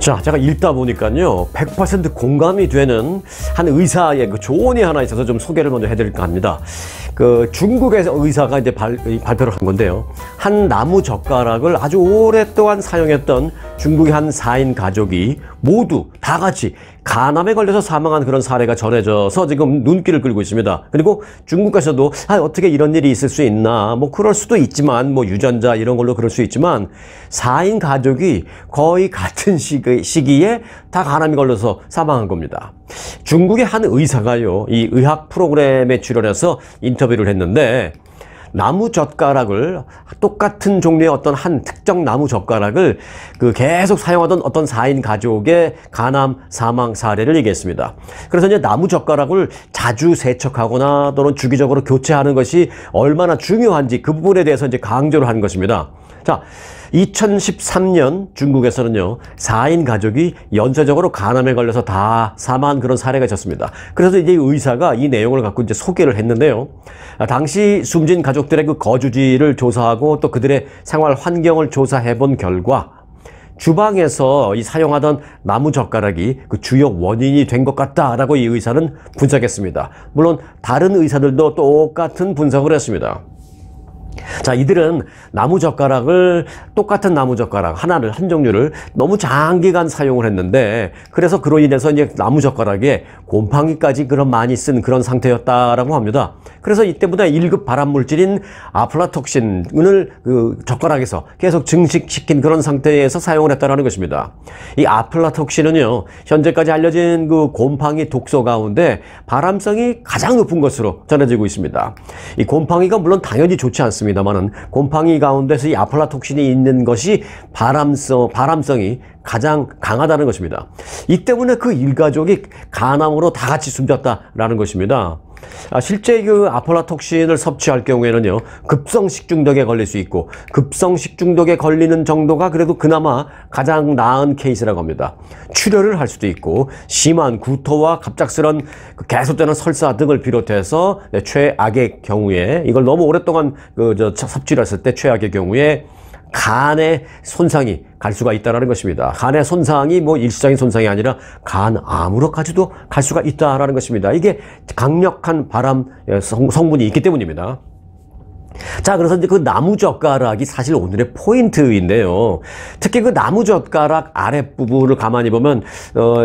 자, 제가 읽다 보니까요, 100% 공감이 되는 한 의사의 그 조언이 하나 있어서 좀 소개를 먼저 해드릴까 합니다. 그 중국에서 의사가 이제 발표를 한 건데요. 한 나무 젓가락을 아주 오랫동안 사용했던 중국의 한 4인 가족이 모두 다 같이 간암에 걸려서 사망한 그런 사례가 전해져서 지금 눈길을 끌고 있습니다. 그리고 중국에서도 어떻게 이런 일이 있을 수 있나, 뭐 그럴 수도 있지만, 뭐 유전자 이런 걸로 그럴 수 있지만 4인 가족이 거의 같은 시기에 다 간암이 걸려서 사망한 겁니다. 중국의 한 의사가요, 이 의학 프로그램에 출연해서 인터뷰를 했는데, 나무 젓가락을, 똑같은 종류의 어떤 한 특정 나무 젓가락을 계속 사용하던 어떤 4인 가족의 간암 사망 사례를 얘기했습니다. 그래서 이제 나무 젓가락을 자주 세척하거나 또는 주기적으로 교체하는 것이 얼마나 중요한지 그 부분에 대해서 이제 강조를 한 것입니다. 자, 2013년 중국에서는요, 4인 가족이 연쇄적으로 간암에 걸려서 다 사망한 그런 사례가 있었습니다. 그래서 이제 의사가 이 내용을 갖고 이제 소개를 했는데요. 당시 숨진 가족들의 그 거주지를 조사하고 또 그들의 생활 환경을 조사해 본 결과 주방에서 이 사용하던 나무 젓가락이 그 주요 원인이 된 것 같다라고 이 의사는 분석했습니다. 물론 다른 의사들도 똑같은 분석을 했습니다. 자, 이들은 나무 젓가락을, 똑같은 나무 젓가락 하나를, 한 종류를 너무 장기간 사용을 했는데, 그래서 그로 인해서 이제 나무 젓가락에 곰팡이까지 많이 쓴 그런 상태였다라고 합니다. 그래서 이때보다 1급 발암물질인 아플라톡신을 그 젓가락에서 계속 증식시킨 그런 상태에서 사용을 했다는 것입니다. 이 아플라톡신은요, 현재까지 알려진 그 곰팡이 독소 가운데 발암성이 가장 높은 것으로 전해지고 있습니다. 이 곰팡이가 물론 당연히 좋지 않습니다만은 곰팡이 가운데서 이 아플라톡신이 있는 것이 발암성이 가장 강하다는 것입니다. 이 때문에 그 일가족이 간암으로 다 같이 숨졌다라는 것입니다. 실제 그 아플라톡신을 섭취할 경우에는요, 급성 식중독에 걸릴 수 있고, 급성 식중독에 걸리는 정도가 그래도 그나마 가장 나은 케이스라고 합니다. 출혈을 할 수도 있고, 심한 구토와 갑작스런 계속되는 설사 등을 비롯해서 최악의 경우에, 이걸 너무 오랫동안 섭취를 했을 때 최악의 경우에 간의 손상이 갈 수가 있다는 것입니다. 간의 손상이 뭐 일시적인 손상이 아니라 간암으로까지도 갈 수가 있다는 것입니다. 이게 강력한 발암 성분이 있기 때문입니다. 자, 그래서 이제 그 나무 젓가락이 사실 오늘의 포인트인데요. 특히 그 나무 젓가락 아랫부분을 가만히 보면,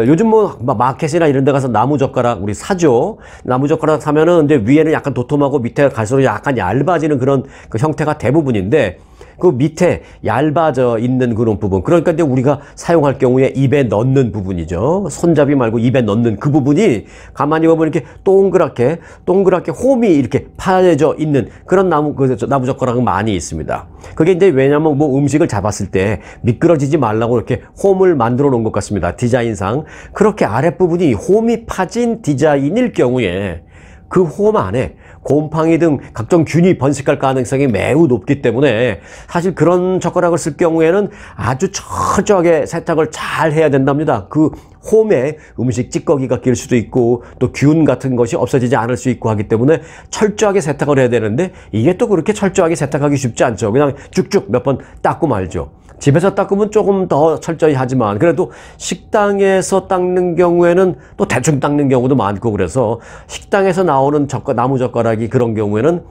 요즘 뭐 마켓이나 이런 데 가서 나무 젓가락 우리 사죠. 나무 젓가락 사면은 이제 위에는 약간 도톰하고 밑에 갈수록 약간 얇아지는 그런 그 형태가 대부분인데, 그 밑에 얇아져 있는 그런 부분, 그러니까 이제 우리가 사용할 경우에 입에 넣는 부분이죠. 손잡이 말고 입에 넣는 그 부분이 가만히 보면 이렇게 동그랗게 홈이 이렇게 파여져 있는 그런 나무 젓가락은 많이 있습니다. 그게 이제 왜냐면 뭐 음식을 잡았을 때 미끄러지지 말라고 이렇게 홈을 만들어 놓은 것 같습니다. 디자인상. 그렇게 아랫부분이 홈이 파진 디자인일 경우에 그 홈 안에 곰팡이 등 각종 균이 번식할 가능성이 매우 높기 때문에 사실 그런 젓가락을 쓸 경우에는 아주 철저하게 세탁을 잘 해야 된답니다. 그 홈에 음식 찌꺼기가 낄 수도 있고 또 균 같은 것이 없어지지 않을 수 있고 하기 때문에 철저하게 세탁을 해야 되는데, 이게 또 그렇게 철저하게 세탁하기 쉽지 않죠. 그냥 쭉쭉 몇 번 닦고 말죠. 집에서 닦으면 조금 더 철저히 하지만 그래도 식당에서 닦는 경우에는 또 대충 닦는 경우도 많고, 그래서 식당에서 나오는 나무 젓가락이 그런 경우에는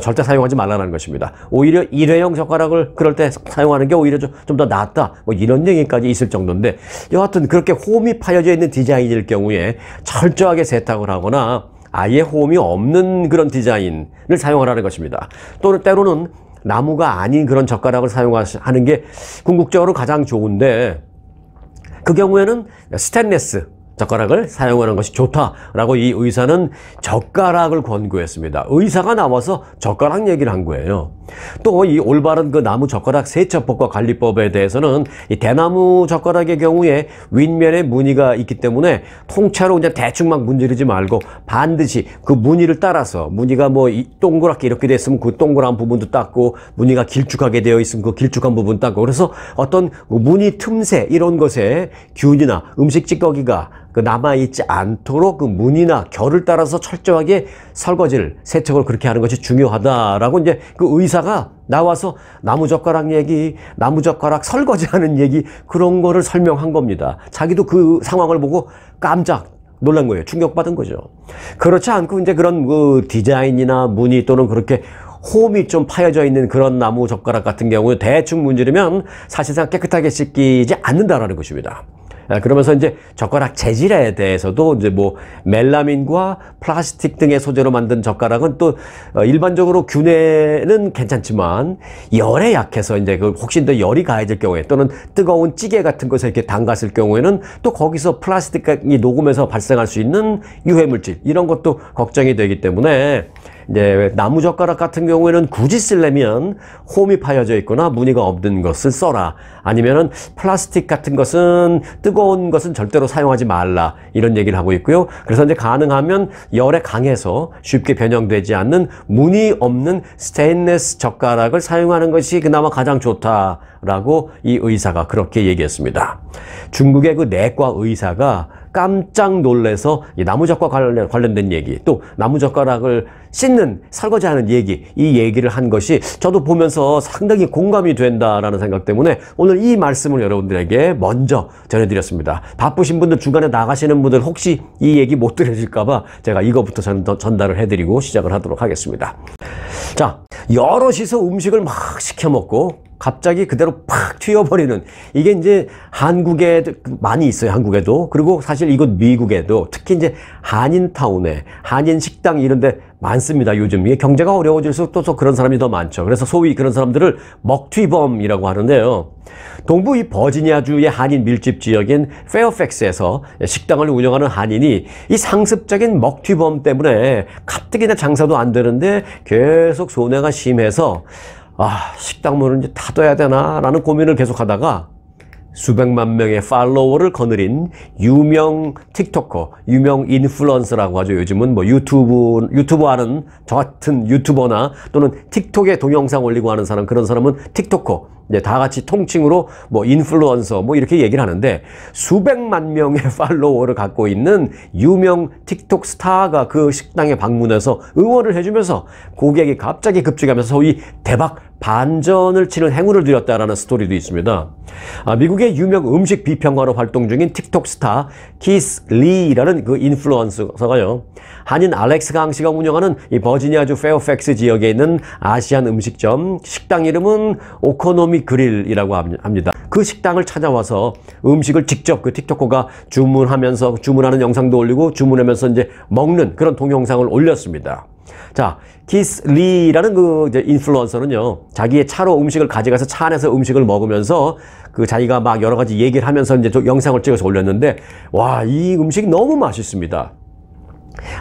절대 사용하지 말라는 것입니다. 오히려 일회용 젓가락을 그럴 때 사용하는 게 오히려 좀 더 낫다, 뭐 이런 얘기까지 있을 정도인데, 여하튼 그렇게 홈이 파여져 있는 디자인일 경우에 철저하게 세탁을 하거나 아예 홈이 없는 그런 디자인을 사용하라는 것입니다. 또는 때로는 나무가 아닌 그런 젓가락을 사용하는 게 궁극적으로 가장 좋은데, 그 경우에는 스테인리스 젓가락을 사용하는 것이 좋다라고 이 의사는 젓가락을 권고했습니다. 의사가 나와서 젓가락 얘기를 한 거예요. 또 이 올바른 그 나무 젓가락 세척법과 관리법에 대해서는 이 대나무 젓가락의 경우에 윗면에 무늬가 있기 때문에 통째로 그냥 대충 막 문지르지 말고 반드시 그 무늬를 따라서, 무늬가 뭐 동그랗게 이렇게 됐으면 그 동그란 부분도 닦고, 무늬가 길쭉하게 되어 있으면 그 길쭉한 부분 닦고, 그래서 어떤 무늬 틈새 이런 것에 균이나 음식 찌꺼기가 그 남아있지 않도록 그 문이나 결을 따라서 철저하게 설거지를, 세척을 그렇게 하는 것이 중요하다라고 이제 그 의사가 나와서 나무젓가락 얘기, 나무젓가락 설거지하는 얘기, 그런 거를 설명한 겁니다. 자기도 그 상황을 보고 깜짝 놀란 거예요. 충격받은 거죠. 그렇지 않고 이제 그런 그 디자인이나 무늬 또는 그렇게 홈이 좀 파여져 있는 그런 나무 젓가락 같은 경우에 대충 문지르면 사실상 깨끗하게 씻기지 않는다라는 것입니다. 그러면서 이제 젓가락 재질에 대해서도 이제 뭐 멜라민과 플라스틱 등의 소재로 만든 젓가락은 또 일반적으로 균에는 괜찮지만 열에 약해서 이제 그 혹시 더 열이 가해질 경우에 또는 뜨거운 찌개 같은 것에 이렇게 담갔을 경우에는 또 거기서 플라스틱이 녹으면서 발생할 수 있는 유해 물질, 이런 것도 걱정이 되기 때문에 이제 나무젓가락 같은 경우에는 굳이 쓰려면 홈이 파여져 있거나 무늬가 없는 것을 써라. 아니면은 플라스틱 같은 것은, 뜨거운 것은 절대로 사용하지 말라. 이런 얘기를 하고 있고요. 그래서 이제 가능하면 열에 강해서 쉽게 변형되지 않는 무늬 없는 스테인리스 젓가락을 사용하는 것이 그나마 가장 좋다라고 이 의사가 그렇게 얘기했습니다. 중국의 그 내과 의사가 깜짝 놀래서 이 나무젓가락 관련된 얘기, 또 나무젓가락을 씻는, 설거지하는 얘기, 이 얘기를 한 것이 저도 보면서 상당히 공감이 된다라는 생각 때문에 오늘 이 말씀을 여러분들에게 먼저 전해드렸습니다. 바쁘신 분들, 중간에 나가시는 분들 혹시 이 얘기 못 들으실까봐 제가 이거부터 전달을 해드리고 시작을 하도록 하겠습니다. 자, 여럿이서 음식을 막 시켜 먹고 갑자기 그대로 팍 튀어버리는, 이게 이제 한국에 많이 있어요. 한국에도. 그리고 사실 이곳 미국에도, 특히 이제 한인타운에, 한인식당 이런 데 많습니다. 요즘 이게 경제가 어려워질수록 또 그런 사람이 더 많죠. 그래서 소위 그런 사람들을 먹튀범이라고 하는데요. 동부 이 버지니아주의 한인 밀집 지역인 페어팩스에서 식당을 운영하는 한인이 이 상습적인 먹튀범 때문에 가뜩이나 장사도 안 되는데 계속 손해가 심해서 식당 문을 이제 닫아야 되나 라는 고민을 계속 하다가 수백만 명의 팔로워를 거느린 유명 틱토커, 유명 인플루언서라고 하죠. 요즘은 뭐 유튜브 하는 저 같은 유튜버나 또는 틱톡에 동영상 올리고 하는 사람, 그런 사람은 틱토커, 이제 다 같이 통칭으로 뭐 인플루언서 뭐 이렇게 얘기를 하는데, 수백만 명의 팔로워를 갖고 있는 유명 틱톡 스타가 그 식당에 방문해서 응원을 해주면서 고객이 갑자기 급증하면서 소위 대박 반전을 치는 행운을 드렸다라는 스토리도 있습니다. 미국의 유명 음식 비평가로 활동 중인 틱톡 스타 키스 리라는 그 인플루언서가요, 한인 알렉스 강 씨가 운영하는 이 버지니아주 페어팩스 지역에 있는 아시안 음식점 식당 이름은 오코노미 그릴이라고 합니다. 그 식당을 찾아와서 음식을 직접 그 틱톡커가 주문하면서, 주문하는 영상도 올리고 주문하면서 이제 먹는 그런 동영상을 올렸습니다. 자, 키스 리라는 그 이제 인플루언서는요, 자기의 차로 음식을 가져가서 차 안에서 음식을 먹으면서 그 자기가 막 여러 가지 얘기를 하면서 이제 영상을 찍어서 올렸는데, 와, 이 음식이 너무 맛있습니다.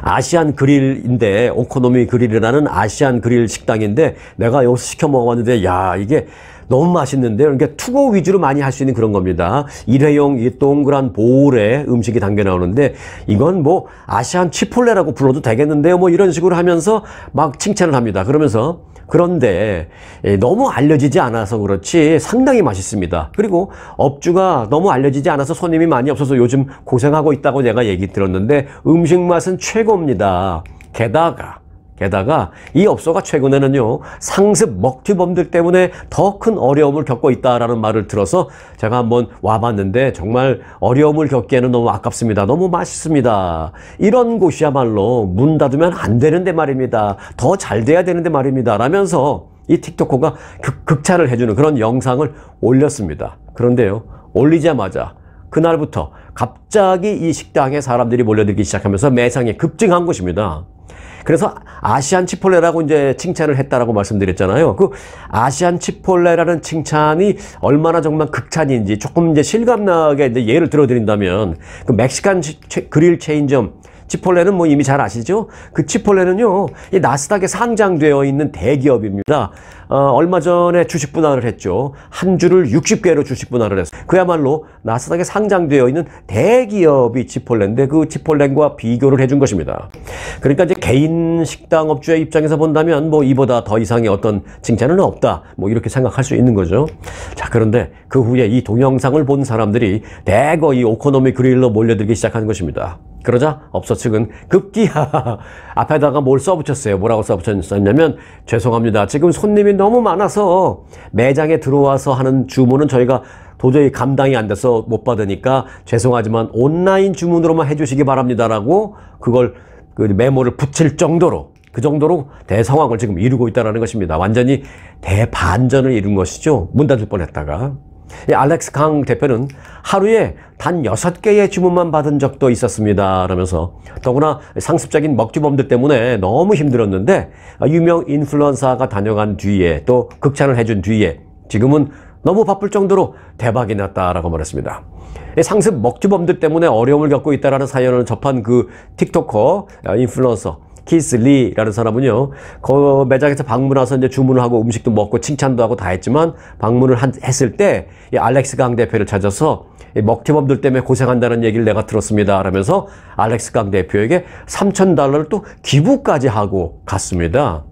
아시안 그릴인데, 오코노미 그릴이라는 아시안 그릴 식당인데 내가 여기서 시켜 먹어봤는데, 야, 이게 너무 맛있는데요. 그러니까 투고 위주로 많이 할 수 있는 그런 겁니다. 일회용 이 동그란 볼에 음식이 담겨 나오는데, 이건 뭐 아시안 치폴레라고 불러도 되겠는데요. 뭐 이런 식으로 하면서 막 칭찬을 합니다. 그러면서, 그런데 너무 알려지지 않아서 그렇지 상당히 맛있습니다. 그리고 업주가 너무 알려지지 않아서 손님이 많이 없어서 요즘 고생하고 있다고 내가 얘기 들었는데, 음식 맛은 최고입니다. 게다가 이 업소가 최근에는요, 상습 먹튀범들 때문에 더 큰 어려움을 겪고 있다라는 말을 들어서 제가 한번 와봤는데 정말 어려움을 겪기에는 너무 아깝습니다. 너무 맛있습니다. 이런 곳이야말로 문 닫으면 안 되는데 말입니다. 더 잘 돼야 되는데 말입니다. 라면서 이 틱톡커가 극찬을 해주는 그런 영상을 올렸습니다. 그런데요, 올리자마자 그날부터 갑자기 이 식당에 사람들이 몰려들기 시작하면서 매상이 급증한 것입니다. 그래서 아시안 치폴레라고 이제 칭찬을 했다라고 말씀드렸잖아요. 그 아시안 치폴레라는 칭찬이 얼마나 정말 극찬인지 조금 이제 실감나게 이제 예를 들어드린다면, 그 멕시칸 그릴 체인점 치폴레는 뭐 이미 잘 아시죠? 그 치폴레는요, 이 나스닥에 상장되어 있는 대기업입니다. 얼마 전에 주식 분할을 했죠. 한 주를 60개로 주식 분할을 했어요. 그야말로 나스닥에 상장되어 있는 대기업이 치폴레인데 그 치폴레과 비교를 해준 것입니다. 그러니까 이제 개인 식당 업주의 입장에서 본다면 뭐 이보다 더 이상의 어떤 칭찬은 없다. 뭐 이렇게 생각할 수 있는 거죠. 자, 그런데 그 후에 이 동영상을 본 사람들이 대거 이 오코노미 그릴로 몰려들기 시작하는 것입니다. 그러자 업소 측은 급기야 앞에다가 뭘 써붙였어요. 뭐라고 써붙였냐면, 죄송합니다. 지금 손님이 너무 많아서 매장에 들어와서 하는 주문은 저희가 도저히 감당이 안 돼서 못 받으니까 죄송하지만 온라인 주문으로만 해주시기 바랍니다라고 그걸 그 메모를 붙일 정도로, 그 정도로 대상황을 지금 이루고 있다는 것입니다. 완전히 대반전을 이룬 것이죠. 문 닫을 뻔했다가. 알렉스 강 대표는 하루에 단 6개의 주문만 받은 적도 있었습니다 라면서, 더구나 상습적인 먹튀범들 때문에 너무 힘들었는데 유명 인플루언서가 다녀간 뒤에 또 극찬을 해준 뒤에 지금은 너무 바쁠 정도로 대박이 났다라고 말했습니다. 상습 먹튀범들 때문에 어려움을 겪고 있다는 사연을 접한 그 틱토커 인플루언서 키스 리라는 사람은요, 그 매장에서 방문 와서 이제 주문을 하고 음식도 먹고 칭찬도 하고 다 했지만 방문을 했을 때 이 알렉스 강 대표를 찾아서 먹튀범들 때문에 고생한다는 얘기를 내가 들었습니다 라면서 알렉스 강 대표에게 $3,000를 또 기부까지 하고 갔습니다.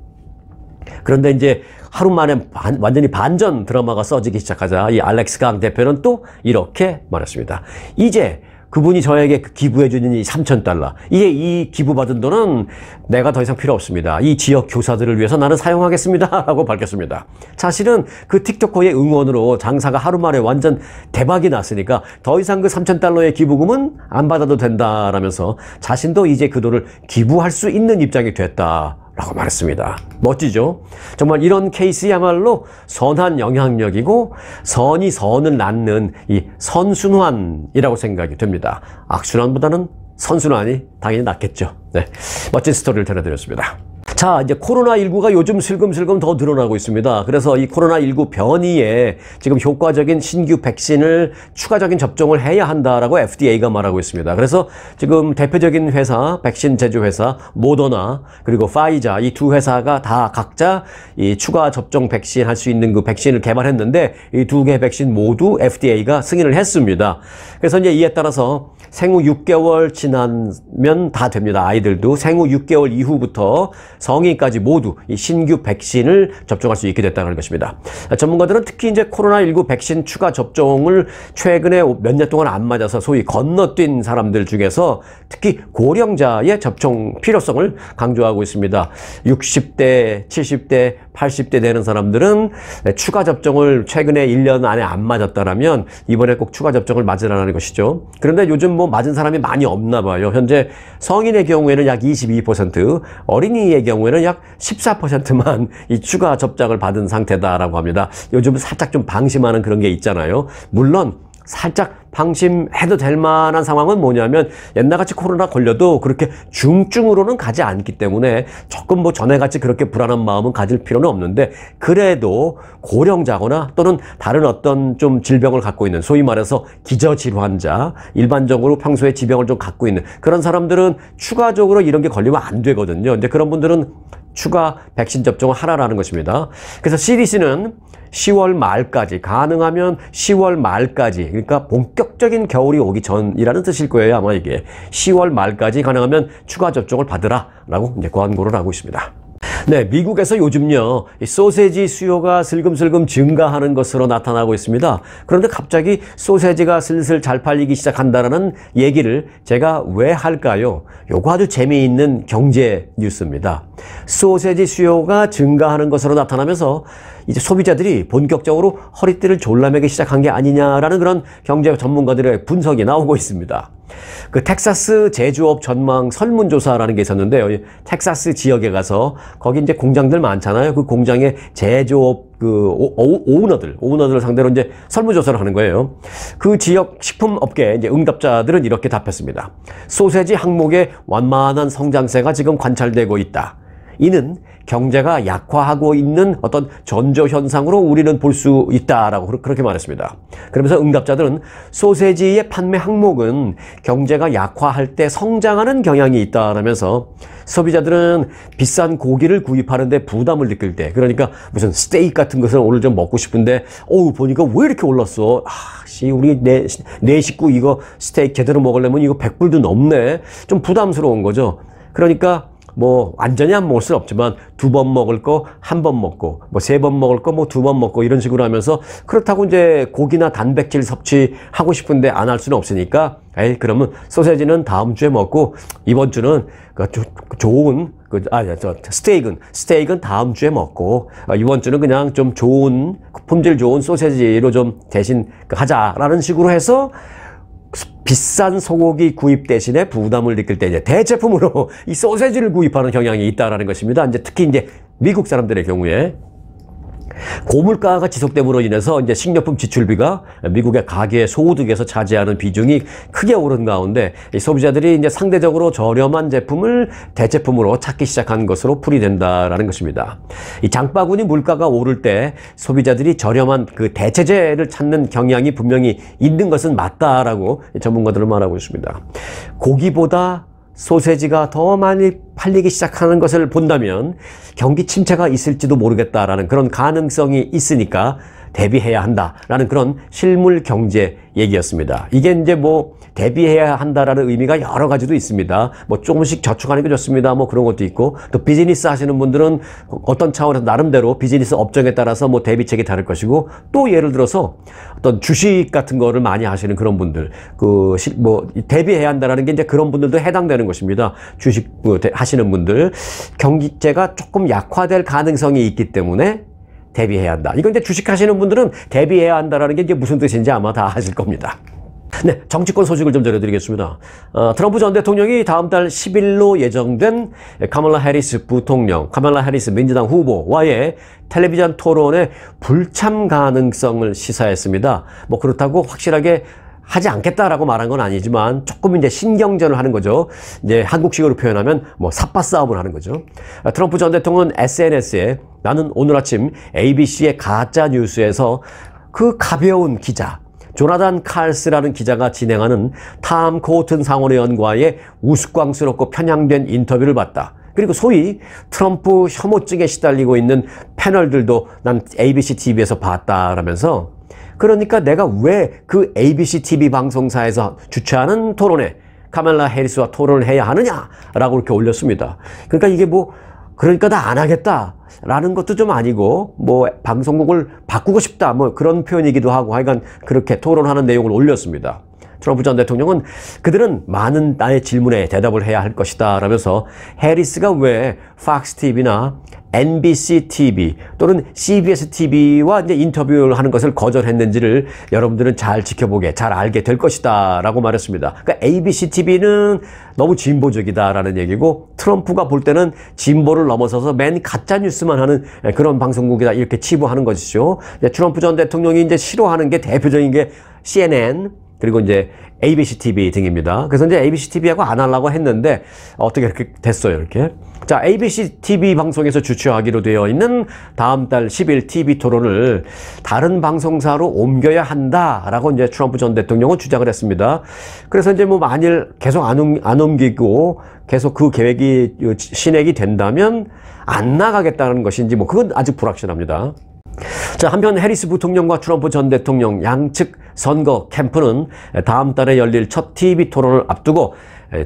그런데 이제 하루 만에 완전히 반전 드라마가 써지기 시작하자 이 알렉스 강 대표는 또 이렇게 말했습니다. 이제 그분이 저에게 기부해 주는 이 $3,000, 이 기부받은 돈은 내가 더 이상 필요 없습니다. 이 지역 교사들을 위해서 나는 사용하겠습니다 라고 밝혔습니다. 사실은 그 틱토커의 응원으로 장사가 하루 만에 완전 대박이 났으니까 더 이상 그 $3,000의 기부금은 안 받아도 된다라면서 자신도 이제 그 돈을 기부할 수 있는 입장이 됐다 라고 말했습니다. 멋지죠? 정말 이런 케이스야말로 선한 영향력이고 선이 선을 낳는 이 선순환이라고 생각이 됩니다. 악순환보다는 선순환이 당연히 낫겠죠. 네, 멋진 스토리를 전해드렸습니다. 자, 이제 코로나19가 요즘 슬금슬금 더 늘어나고 있습니다. 그래서 이 코로나19 변이에 지금 효과적인 신규 백신을 추가적인 접종을 해야 한다라고 FDA가 말하고 있습니다. 그래서 지금 대표적인 회사, 백신 제조회사 모더나 그리고 파이자, 이 두 회사가 다 각자 이 추가 접종 백신 할 수 있는 그 백신을 개발했는데 이 두 개 백신 모두 FDA가 승인을 했습니다. 그래서 이제 이에 따라서 생후 6개월 지나면 다 됩니다. 아이들도 생후 6개월 이후부터 성인까지 모두 이 신규 백신을 접종할 수 있게 됐다는 것입니다. 전문가들은 특히 이제 코로나19 백신 추가 접종을 최근에 몇 년 동안 안 맞아서 소위 건너뛴 사람들 중에서 특히 고령자의 접종 필요성을 강조하고 있습니다. 60대, 70대, 80대 되는 사람들은 추가 접종을 최근에 1년 안에 안 맞았다라면 이번에 꼭 추가 접종을 맞으라는 것이죠. 그런데 요즘 뭐 맞은 사람이 많이 없나 봐요. 현재 성인의 경우에는 약 22%, 어린이의 경우에는 약 14%만 이 추가 접종을 받은 상태다라고 합니다. 요즘 살짝 좀 방심하는 그런 게 있잖아요. 물론 살짝 방심해도 될 만한 상황은 뭐냐면 옛날같이 코로나 걸려도 그렇게 중증으로는 가지 않기 때문에 조금 뭐 전에같이 그렇게 불안한 마음은 가질 필요는 없는데, 그래도 고령자거나 또는 다른 어떤 좀 질병을 갖고 있는, 소위 말해서 기저질환자, 일반적으로 평소에 지병을 좀 갖고 있는 그런 사람들은 추가적으로 이런 게 걸리면 안 되거든요. 근데 그런 분들은 추가 백신 접종을 하라라는 것입니다. 그래서 CDC는 10월 말까지, 가능하면 10월 말까지, 그러니까 본격적인 겨울이 오기 전이라는 뜻일 거예요. 아마 이게 10월 말까지 가능하면 추가 접종을 받으라 라고 이제 권고를 하고 있습니다. 네, 미국에서 요즘요, 이 소세지 수요가 슬금슬금 증가하는 것으로 나타나고 있습니다. 그런데 갑자기 소세지가 슬슬 잘 팔리기 시작한다는 얘기를 제가 왜 할까요? 요거 아주 재미있는 경제 뉴스입니다. 소세지 수요가 증가하는 것으로 나타나면서 이제 소비자들이 본격적으로 허리띠를 졸라매기 시작한 게 아니냐라는 그런 경제 전문가들의 분석이 나오고 있습니다. 그 텍사스 제조업 전망 설문조사라는 게 있었는데요. 텍사스 지역에 가서 거기 이제 공장들 많잖아요. 그 공장의 제조업 그 오너들을 상대로 이제 설문조사를 하는 거예요. 그 지역 식품업계 이제 응답자들은 이렇게 답했습니다. 소세지 항목의 완만한 성장세가 지금 관찰되고 있다. 이는 경제가 약화하고 있는 어떤 전조 현상으로 우리는 볼 수 있다라고 그렇게 말했습니다. 그러면서 응답자들은 소세지의 판매 항목은 경제가 약화할 때 성장하는 경향이 있다라면서 소비자들은 비싼 고기를 구입하는데 부담을 느낄 때, 그러니까 무슨 스테이크 같은 것을 오늘 좀 먹고 싶은데 보니까 왜 이렇게 올랐어? 우리 내 식구 이거 스테이크 제대로 먹으려면 이거 100불도 넘네. 좀 부담스러운 거죠. 그러니까 뭐 완전히 안 먹을 수는 없지만 2번 먹을 거 1번 먹고, 뭐 3번 먹을 거 뭐 2번 먹고, 이런 식으로 하면서, 그렇다고 이제 고기나 단백질 섭취하고 싶은데 안 할 수는 없으니까, 그러면 소세지는 다음 주에 먹고 이번 주는 좋은 스테이크는 다음 주에 먹고, 이번 주는 그냥 좀 좋은 품질 좋은 소세지로 좀 대신 하자라는 식으로 해서 비싼 소고기 구입 대신에 부담을 느낄 때 이제 대체품으로 이 소세지를 구입하는 경향이 있다라는 것입니다. 이제 특히 이제 미국 사람들의 경우에 고물가가 지속됨으로 인해서 이제 식료품 지출비가 미국의 가계 소득에서 차지하는 비중이 크게 오른 가운데, 이 소비자들이 이제 상대적으로 저렴한 제품을 대체품으로 찾기 시작한 것으로 풀이된다라는 것입니다. 이 장바구니 물가가 오를 때 소비자들이 저렴한 그 대체재를 찾는 경향이 분명히 있는 것은 맞다라고 전문가들은 말하고 있습니다. 고기보다 소세지가 더 많이 팔리기 시작하는 것을 본다면 경기 침체가 있을지도 모르겠다라는 그런 가능성이 있으니까 대비해야 한다라는 그런 실물 경제 얘기였습니다. 이게 이제 뭐 대비해야 한다라는 의미가 여러 가지도 있습니다. 뭐 조금씩 저축하는 게 좋습니다. 뭐 그런 것도 있고, 또 비즈니스 하시는 분들은 어떤 차원에서 나름대로 비즈니스 업종에 따라서 뭐 대비책이 다를 것이고, 또 예를 들어서 어떤 주식 같은 거를 많이 하시는 그런 분들, 뭐 대비해야 한다라는 게 이제 그런 분들도 해당되는 것입니다. 주식 하시는 분들, 경기제가 조금 약화될 가능성이 있기 때문에 대비해야 한다. 이건 이제 주식 하시는 분들은 대비해야 한다라는 게 이제 무슨 뜻인지 아마 다 아실 겁니다. 네, 정치권 소식을 좀 전해드리겠습니다. 트럼프 전 대통령이 다음 달 10일로 예정된 카멀라 해리스 부통령, 카멀라 해리스 민주당 후보와의 텔레비전 토론의 불참 가능성을 시사했습니다. 뭐 그렇다고 확실하게 하지 않겠다라고 말한 건 아니지만 조금 이제 신경전을 하는 거죠. 이제 한국식으로 표현하면 뭐 삿바 싸움을 하는 거죠. 트럼프 전 대통령은 SNS에 나는 오늘 아침 ABC의 가짜 뉴스에서 그 가벼운 기자, 조나단 칼스라는 기자가 진행하는 탐 코튼 상원의원과의 우스꽝스럽고 편향된 인터뷰를 봤다. 그리고 소위 트럼프 혐오증에 시달리고 있는 패널들도 난 ABC TV에서 봤다라면서, 그러니까 내가 왜 그 ABC TV 방송사에서 주최하는 토론에 카멀라 해리스와 토론을 해야 하느냐라고 이렇게 올렸습니다. 그러니까 이게 뭐 그러니까 나 안 하겠다라는 것도 좀 아니고, 뭐 방송국을 바꾸고 싶다 뭐 그런 표현이기도 하고, 하여간 그렇게 토론하는 내용을 올렸습니다. 트럼프 전 대통령은 그들은 많은 나의 질문에 대답을 해야 할 것이다 라면서 해리스가 왜 팍스 TV나 NBC TV 또는 CBS TV와 이제 인터뷰를 하는 것을 거절했는지를 여러분들은 잘 지켜보게, 잘 알게 될 것이다 라고 말했습니다. 그러니까 ABC TV는 너무 진보적이다라는 얘기고, 트럼프가 볼 때는 진보를 넘어서서 맨 가짜 뉴스만 하는 그런 방송국이다 이렇게 치부하는 것이죠. 트럼프 전 대통령이 이제 싫어하는 게 대표적인 게 CNN 그리고 이제 ABC TV 등입니다. 그래서 이제 ABC TV하고 안 하려고 했는데 어떻게 이렇게 됐어요, 이렇게. 자, ABC TV 방송에서 주최하기로 되어 있는 다음 달 10일 TV 토론을 다른 방송사로 옮겨야 한다라고 이제 트럼프 전 대통령은 주장을 했습니다. 그래서 이제 뭐 만일 계속 안 옮기고 계속 그 계획이 신행이 된다면 안 나가겠다는 것인지 뭐 그건 아직 불확실합니다. 자, 한편 해리스 부통령과 트럼프 전 대통령 양측 선거 캠프는 다음 달에 열릴 첫 TV 토론을 앞두고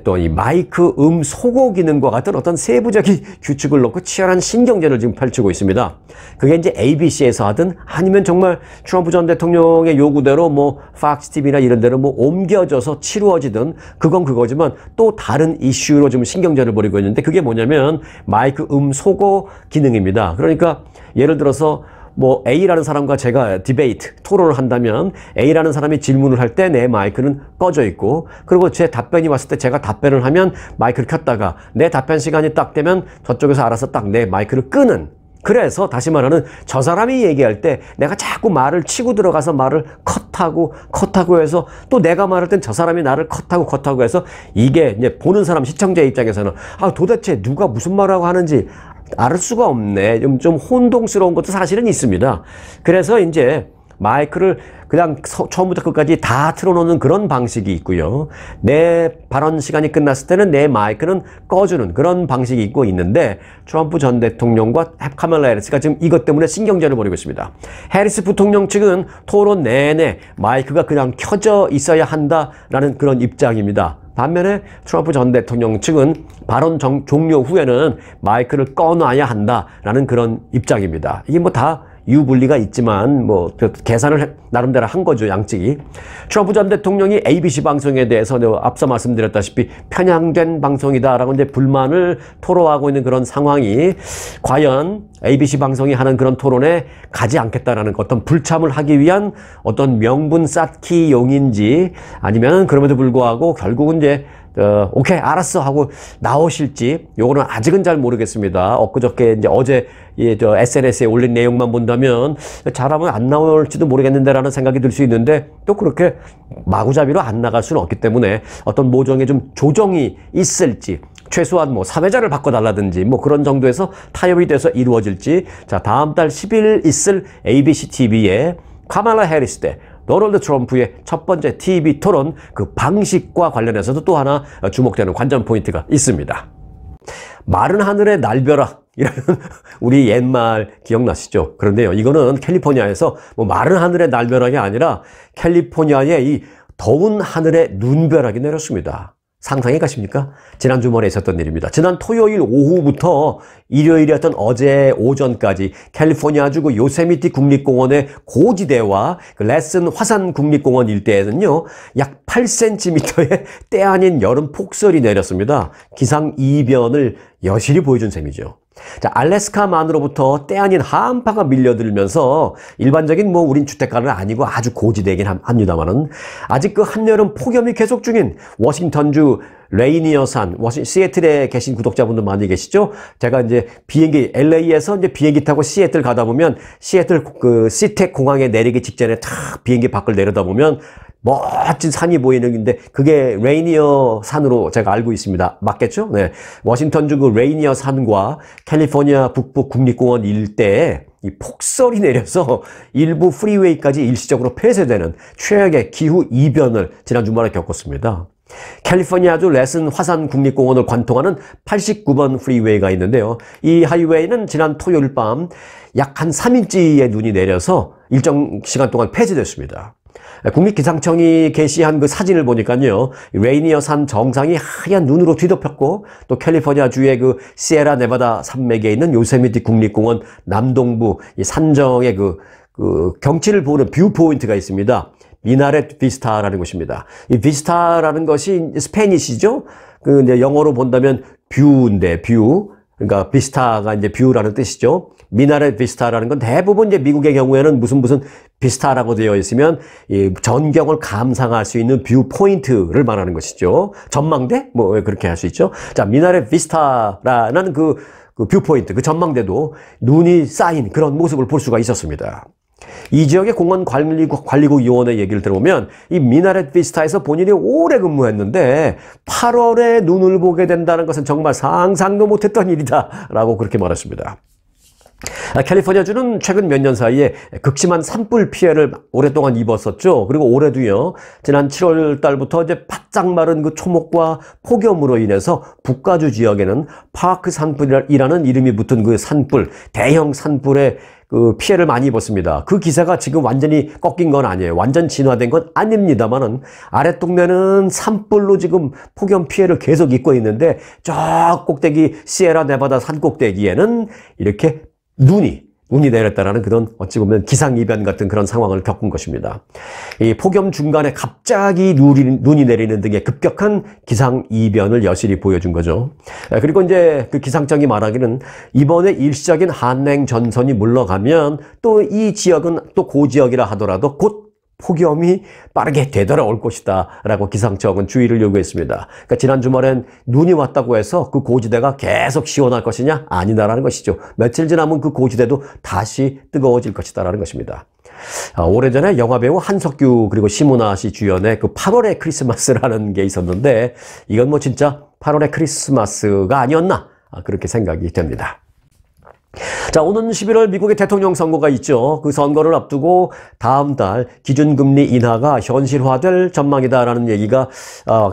또 이 마이크 소고 기능과 같은 어떤 세부적인 규칙을 놓고 치열한 신경전을 지금 펼치고 있습니다. 그게 이제 ABC에서 하든 아니면 정말 트럼프 전 대통령의 요구대로 뭐 팍스 TV나 이런 데로 뭐 옮겨져서 치루어지든 그건 그거지만 또 다른 이슈로 지금 신경전을 벌이고 있는데, 그게 뭐냐면 마이크 소고 기능입니다. 그러니까 예를 들어서 뭐 A라는 사람과 제가 디베이트, 토론을 한다면 A라는 사람이 질문을 할 때 내 마이크는 꺼져 있고, 그리고 제 답변이 왔을 때 제가 답변을 하면 마이크를 켰다가 내 답변 시간이 딱 되면 저쪽에서 알아서 딱 내 마이크를 끄는, 그래서 다시 말하는 저 사람이 얘기할 때 내가 자꾸 말을 치고 들어가서 말을 컷하고 해서 또 내가 말할 땐 저 사람이 나를 컷하고 해서 이게 이제 보는 사람 시청자 입장에서는 도대체 누가 무슨 말하고 하는지 알 수가 없네. 좀 혼동스러운 것도 사실은 있습니다. 그래서 이제 마이크를 그냥 처음부터 끝까지 다 틀어놓는 그런 방식이 있고요. 내 발언 시간이 끝났을 때는 내 마이크는 꺼주는 그런 방식이 있고 있는데 트럼프 전 대통령과 카멀라 해리스가 지금 이것 때문에 신경전을 벌이고 있습니다. 해리스 부통령 측은 토론 내내 마이크가 그냥 켜져 있어야 한다라는 그런 입장입니다. 반면에 트럼프 전 대통령 측은 발언 종료 후에는 마이크를 꺼놔야 한다라는 그런 입장입니다. 이게 뭐 다 유불리가 있지만 뭐 계산을 나름대로 한 거죠, 양측이. 트럼프 전 대통령이 ABC 방송에 대해서 앞서 말씀드렸다시피 편향된 방송이다라고 이제 불만을 토로하고 있는 그런 상황이 과연 ABC 방송이 하는 그런 토론에 가지 않겠다라는 어떤 불참을 하기 위한 어떤 명분 쌓기 용인지 아니면 그럼에도 불구하고 결국은 이제 오케이 알았어 하고 나오실지 요거는 아직은 잘 모르겠습니다. 엊그저께 이제 어제 SNS에 올린 내용만 본다면 잘하면 안 나올지도 모르겠는데라는 생각이 들 수 있는데 또 그렇게 마구잡이로 안 나갈 수는 없기 때문에 어떤 모종의 좀 조정이 있을지 최소한 뭐 사회자를 바꿔달라든지 뭐 그런 정도에서 타협이 돼서 이루어질지 자 다음 달 10일 있을 ABC TV에 카멀라 해리스 대 도널드 트럼프의 첫 번째 TV 토론 그 방식과 관련해서도 또 하나 주목되는 관전 포인트가 있습니다. 마른 하늘에 날벼락 이라는 우리 옛말 기억나시죠? 그런데요, 이거는 캘리포니아에서 뭐 마른 하늘에 날벼락이 아니라 캘리포니아의 이 더운 하늘에 눈벼락이 내렸습니다. 상상이 가십니까? 지난 주말에 있었던 일입니다. 지난 토요일 오후부터 일요일이었던 어제 오전까지 캘리포니아주 그 요세미티 국립공원의 고지대와 그 레슨 화산 국립공원 일대에는요, 약 8cm의 때 아닌 여름 폭설이 내렸습니다. 기상이변을 여실히 보여준 셈이죠. 자, 알래스카만으로부터 때 아닌 한파가 밀려들면서 일반적인 뭐 우린 주택가는 아니고 아주 고지대이긴 합니다만은 아직 그 한여름 폭염이 계속 중인 워싱턴주 레이니어 산, 시애틀에 계신 구독자분들 많이 계시죠? 제가 이제 비행기, LA에서 이제 비행기 타고 시애틀 가다 보면 시애틀 그 시택 공항에 내리기 직전에 탁 비행기 밖을 내려다보면 멋진 산이 보이는데 그게 레이니어 산으로 제가 알고 있습니다. 맞겠죠? 네. 워싱턴주 그 레이니어 산과 캘리포니아 북부 국립공원 일대에 이 폭설이 내려서 일부 프리웨이까지 일시적으로 폐쇄되는 최악의 기후 이변을 지난 주말에 겪었습니다. 캘리포니아주 레슨 화산 국립공원을 관통하는 89번 프리웨이가 있는데요. 이 하이웨이는 지난 토요일 밤 약 한 3인치의 눈이 내려서 일정 시간 동안 폐쇄됐습니다. 국립기상청이 게시한 그 사진을 보니까요, 레이니어 산 정상이 하얀 눈으로 뒤덮였고, 또 캘리포니아주의 그 시에라 네바다 산맥에 있는 요세미티 국립공원 남동부 이 산정의 그 경치를 보는 뷰 포인트가 있습니다. 미나렛 비스타라는 곳입니다. 이 비스타라는 것이 스페니시죠? 그 이제 영어로 본다면 뷰인데 뷰. 그러니까 비스타가 이제 뷰라는 뜻이죠. 미나렛 비스타라는 건 대부분 이제 미국의 경우에는 무슨 비스타라고 되어 있으면 이 전경을 감상할 수 있는 뷰 포인트를 말하는 것이죠. 전망대? 뭐 그렇게 할 수 있죠. 자, 미나렛 비스타라는 그 뷰 포인트, 그 전망대도 눈이 쌓인 그런 모습을 볼 수가 있었습니다. 이 지역의 공원 관리국 요원의 얘기를 들어보면 이 미나렛 비스타에서 본인이 오래 근무했는데 8월에 눈을 보게 된다는 것은 정말 상상도 못했던 일이다 라고 그렇게 말했습니다. 캘리포니아주는 최근 몇 년 사이에 극심한 산불 피해를 오랫동안 입었었죠. 그리고 올해도요, 지난 7월 달부터 이제 바짝 마른 그 초목과 폭염으로 인해서 북가주 지역에는 파크 산불이라는 이름이 붙은 그 산불, 대형 산불에 그 피해를 많이 입었습니다. 그 기세가 지금 완전히 꺾인 건 아니에요. 완전 진화된 건 아닙니다만은 아랫동네는 산불로 지금 폭염 피해를 계속 입고 있는데 저 꼭대기 시에라 네바다 산 꼭대기에는 이렇게 눈이 내렸다라는 그런 어찌 보면 기상이변 같은 그런 상황을 겪은 것입니다. 이 폭염 중간에 갑자기 눈이 내리는 등의 급격한 기상이변을 여실히 보여준 거죠. 그리고 이제 그 기상청이 말하기는 이번에 일시적인 한랭 전선이 물러가면 또 이 지역은 또 고지역이라 하더라도 곧 폭염이 빠르게 되돌아올 것이다 라고 기상청은 주의를 요구했습니다. 그러니까 지난 주말엔 눈이 왔다고 해서 그 고지대가 계속 시원할 것이냐? 아니다라는 것이죠. 며칠 지나면 그 고지대도 다시 뜨거워질 것이다 라는 것입니다. 오래전에 영화배우 한석규 그리고 심은하 씨 주연의 그 8월의 크리스마스라는 게 있었는데 이건 뭐 진짜 8월의 크리스마스가 아니었나? 그렇게 생각이 됩니다. 자, 오는 11월 미국의 대통령 선거가 있죠. 그 선거를 앞두고 다음 달 기준금리 인하가 현실화될 전망이다라는 얘기가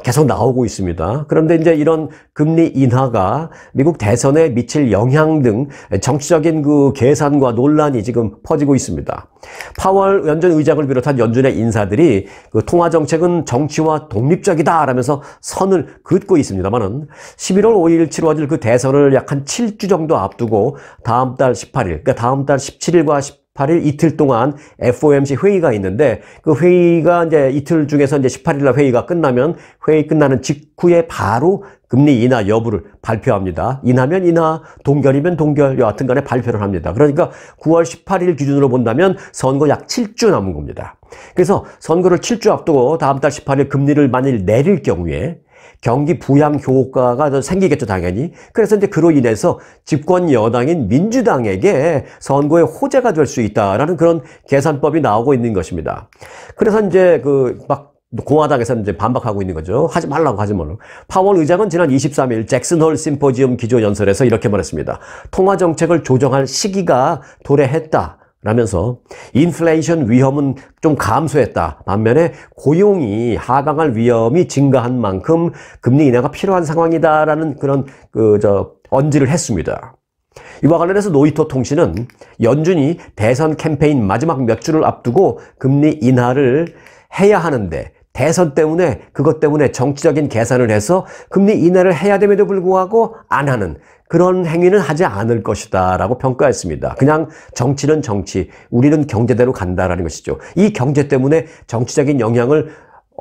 계속 나오고 있습니다. 그런데 이제 이런 금리 인하가 미국 대선에 미칠 영향 등 정치적인 그 계산과 논란이 지금 퍼지고 있습니다. 파월 연준 의장을 비롯한 연준의 인사들이 그 통화 정책은 정치와 독립적이다라면서 선을 긋고 있습니다만은 11월 5일 치러질 그 대선을 약 한 7주 정도 앞두고 다음 달 18일, 그러니까 다음 달 17일과 18일 이틀 동안 FOMC 회의가 있는데 그 회의가 이제 이틀 중에서 이제 18일 날 회의가 끝나면 회의 끝나는 직후에 바로 금리 인하 여부를 발표합니다. 인하면 인하, 동결이면 동결, 여하튼 간에 발표를 합니다. 그러니까 9월 18일 기준으로 본다면 선거 약 7주 남은 겁니다. 그래서 선거를 7주 앞두고 다음 달 18일 금리를 만일 내릴 경우에 경기 부양 효과가 생기겠죠, 당연히. 그래서 이제 그로 인해서 집권 여당인 민주당에게 선거의 호재가 될 수 있다라는 그런 계산법이 나오고 있는 것입니다. 그래서 이제 공화당에서 이제 반박하고 있는 거죠. 하지 말라고. 파월 의장은 지난 23일 잭슨홀 심포지엄 기조연설에서 이렇게 말했습니다. 통화 정책을 조정할 시기가 도래했다. 라면서 인플레이션 위험은 좀 감소했다. 반면에 고용이 하강할 위험이 증가한 만큼 금리 인하가 필요한 상황이다라는 그런 언지를 했습니다. 이와 관련해서 노이터 통신은 연준이 대선 캠페인 마지막 몇 주를 앞두고 금리 인하를 해야 하는데 그것 때문에 정치적인 계산을 해서 금리 인하를 해야 됨에도 불구하고 안 하는 그런 행위는 하지 않을 것이다 라고 평가했습니다. 그냥 정치는 정치, 우리는 경제대로 간다라는 것이죠. 이 경제 때문에 정치적인 영향을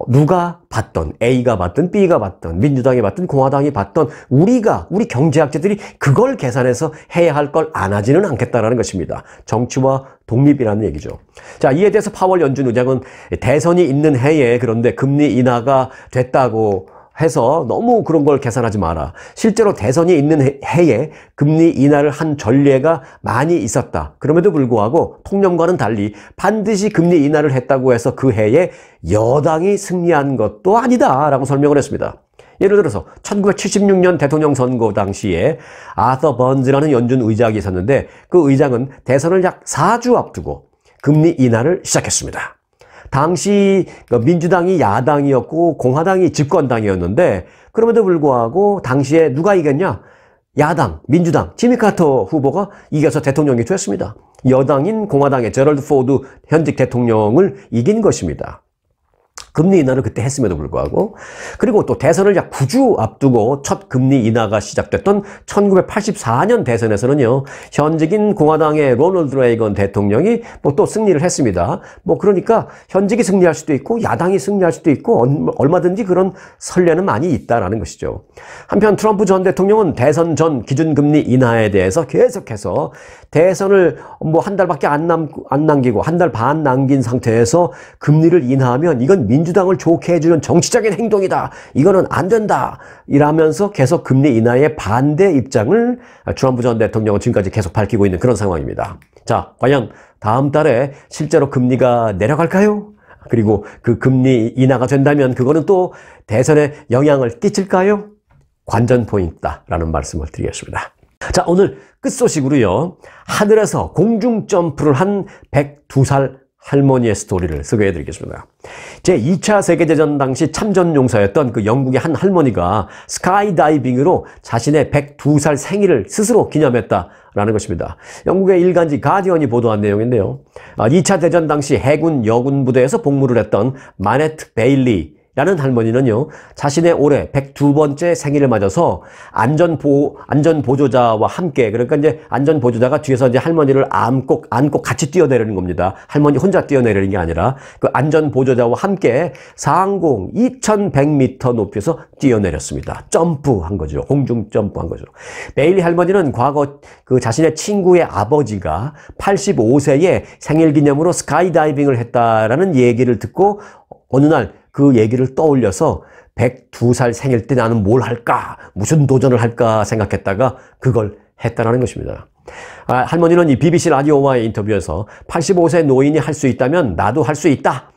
누가 받던, A가 받든 B가 받든 민주당이 받든 공화당이 받든 우리 경제학자들이 그걸 계산해서 해야 할 걸 안 하지는 않겠다라는 것입니다. 정치와 독립이라는 얘기죠. 자, 이에 대해서 파월 연준 의장은 대선이 있는 해에 그런데 금리 인하가 됐다고 해서 너무 그런 걸 계산하지 마라. 실제로 대선이 있는 해에 금리 인하를 한 전례가 많이 있었다. 그럼에도 불구하고 통념과는 달리 반드시 금리 인하를 했다고 해서 그 해에 여당이 승리한 것도 아니다라고 설명을 했습니다. 예를 들어서 1976년 대통령 선거 당시에 아서 번즈라는 연준 의장이 있었는데 그 의장은 대선을 약 4주 앞두고 금리 인하를 시작했습니다. 당시 민주당이 야당이었고 공화당이 집권당이었는데 그럼에도 불구하고 당시에 누가 이겼냐? 야당, 민주당, 지미 카터 후보가 이겨서 대통령이 됐습니다. 여당인 공화당의 제럴드 포드 현직 대통령을 이긴 것입니다. 금리 인하를 그때 했음에도 불구하고 그리고 또 대선을 약 9주 앞두고 첫 금리 인하가 시작됐던 1984년 대선에서는요. 현직인 공화당의 로널드 레이건 대통령이 또 승리를 했습니다. 그러니까 현직이 승리할 수도 있고 야당이 승리할 수도 있고 얼마든지 그런 선례는 많이 있다라는 것이죠. 한편 트럼프 전 대통령은 대선 전 기준금리 인하에 대해서 계속해서 대선을 한 달밖에 안 남기고 한 달 반 남긴 상태에서 금리를 인하하면 이건 민주당을 좋게 해주는 정치적인 행동이다. 이거는 안 된다. 이라면서 계속 금리 인하에 반대 입장을 트럼프 전 대통령은 지금까지 계속 밝히고 있는 그런 상황입니다. 자, 과연 다음 달에 실제로 금리가 내려갈까요? 그리고 그 금리 인하가 된다면 그거는 또 대선에 영향을 끼칠까요? 관전 포인트다라는 말씀을 드리겠습니다. 자, 오늘 끝소식으로요. 하늘에서 공중 점프를 한 102살 할머니의 스토리를 소개해 드리겠습니다. 제2차 세계대전 당시 참전용사였던 그 영국의 한 할머니가 스카이다이빙으로 자신의 102살 생일을 스스로 기념했다라는 것입니다. 영국의 일간지 가디언이 보도한 내용인데요. 2차 대전 당시 해군 여군 부대에서 복무를 했던 마네트 베일리 라는 할머니는요, 자신의 올해 102번째 생일을 맞아서 안전보조자와 함께, 그러니까 이제 안전보조자가 뒤에서 이제 할머니를 안고 같이 뛰어내리는 겁니다. 할머니 혼자 뛰어내리는 게 아니라 그 안전보조자와 함께 상공 2100m 높이에서 뛰어내렸습니다. 점프한 거죠. 공중 점프한 거죠. 베일리 할머니는 과거 그 자신의 친구의 아버지가 85세에 생일 기념으로 스카이다이빙을 했다라는 얘기를 듣고 어느 날 그 얘기를 떠올려서 102살 생일 때 나는 뭘 할까? 무슨 도전을 할까 생각했다가 그걸 했다라는 것입니다. 할머니는 이 BBC 라디오와의 인터뷰에서 85세 노인이 할 수 있다면 나도 할 수 있다.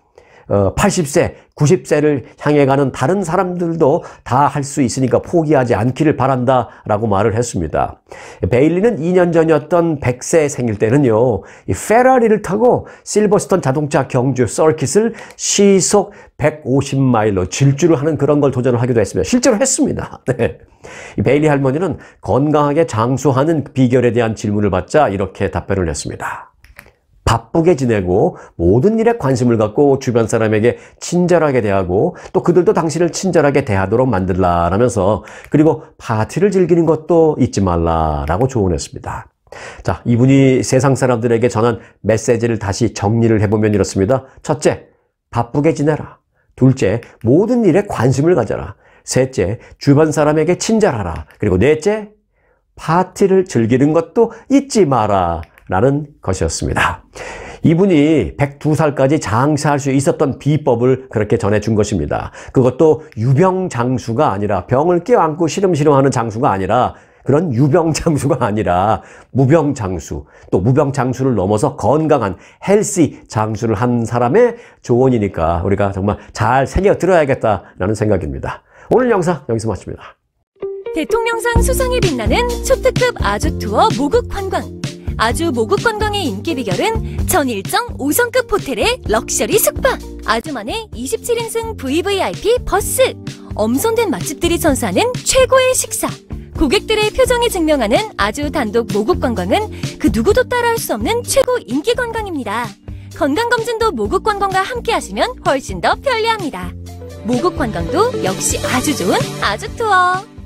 80세, 90세를 향해 가는 다른 사람들도 다 할 수 있으니까 포기하지 않기를 바란다라고 말을 했습니다. 베일리는 2년 전이었던 100세 생일 때는요, 이 페라리를 타고 실버스톤 자동차 경주 서킷을 시속 150마일로 질주를 하는 그런 걸 도전을 하기도 했습니다. 실제로 했습니다. 네. 이 베일리 할머니는 건강하게 장수하는 비결에 대한 질문을 받자 이렇게 답변을 했습니다. 바쁘게 지내고 모든 일에 관심을 갖고 주변 사람에게 친절하게 대하고 또 그들도 당신을 친절하게 대하도록 만들라라면서 그리고 파티를 즐기는 것도 잊지 말라라고 조언했습니다. 자, 이분이 세상 사람들에게 전한 메시지를 다시 정리를 해보면 이렇습니다. 첫째, 바쁘게 지내라. 둘째, 모든 일에 관심을 가져라. 셋째, 주변 사람에게 친절하라. 그리고 넷째, 파티를 즐기는 것도 잊지 마라. 라는 것이었습니다. 이분이 102살까지 장사할 수 있었던 비법을 그렇게 전해준 것입니다. 그것도 유병장수가 아니라 병을 껴안고 시름시름하는 장수가 아니라 그런 유병장수가 아니라 무병장수, 또 무병장수를 넘어서 건강한 헬시 장수를 한 사람의 조언이니까 우리가 정말 잘 새겨 들어야겠다라는 생각입니다. 오늘 영상 여기서 마칩니다. 대통령상 수상에 빛나는 초특급 아주 투어 모국 관광. 아주 모국 관광의 인기 비결은 전 일정 5성급 호텔의 럭셔리 숙박, 아주만의 27인승 VVIP 버스, 엄선된 맛집들이 선사하는 최고의 식사, 고객들의 표정이 증명하는 아주 단독 모국 관광은 그 누구도 따라할 수 없는 최고 인기 관광입니다. 건강검진도 모국 관광과 함께 하시면 훨씬 더 편리합니다. 모국 관광도 역시 아주 좋은 아주 투어.